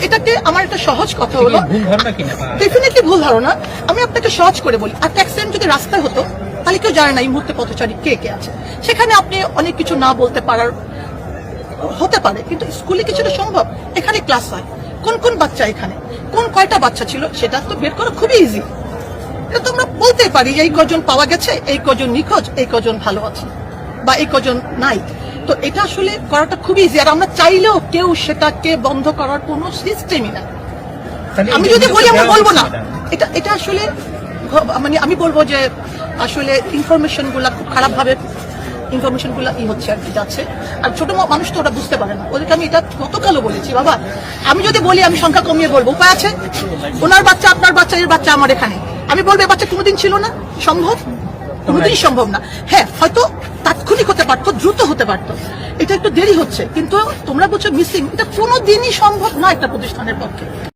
এটাকে আমার একটা সহজ কথা হলো, ডেফিনেটলি ভুল ধারণা। আমি আপনাকে সহজ করে বলি, একটা অ্যাক্সিডেন্ট যদি রাস্তায় হতো তাহলে কেউ জানে না এই মুহূর্তে পথচারী কে কে আছে। সেখানে আপনি অনেক কিছু না বলতে পারার হতে পারে, কিন্তু স্কুলে কিছুটা সম্ভব। এখানে ক্লাস হয়, কোন কোন বাচ্চা এখানে, কোন কয়টা বাচ্চা ছিল সেটা তো বের করা খুবই ইজি। এটা তো আমরা বলতে পারি এই কজন পাওয়া গেছে, এই কজন নিখোঁজ, এই কজন ভালো আছে, বা এই কজন নাই। তো এটা আসলে করাটা খুবই ইজি, আর আমরা চাইলেও কেউ সেটাকে বন্ধ করার কোনো সিস্টেমই না। আমি যদি বলি আমরা বলবো না, এটা আসলে মানে আমি বলবো যে আসলে ইনফরমেশন গুলা খুব খারাপ ভাবে ইনফরমেশন গুলা হচ্ছে আর কি যাচ্ছে। আর ছোট মানুষ তো ওরা বুঝতে পারে না। ওদেরকে আমি এটা গতকালও বলেছি, বাবা আমি যদি বলি আমি সংখ্যা কমিয়ে বলবো, উপায় আছে? ওনার বাচ্চা, আপনার বাচ্চা, এর বাচ্চা আমার এখানে, আমি বলবো বাচ্চা কোনোদিন ছিল না, সম্ভব? কোনোদিনই সম্ভব না। হ্যাঁ, হয়তো তাৎক্ষণিক হতে পারতো, দ্রুত হতে পারতো, এটা একটু দেরি হচ্ছে, কিন্তু তোমরা বলছো মিসিং, এটা কোনোদিনই সম্ভব না একটা প্রতিষ্ঠানের পক্ষে।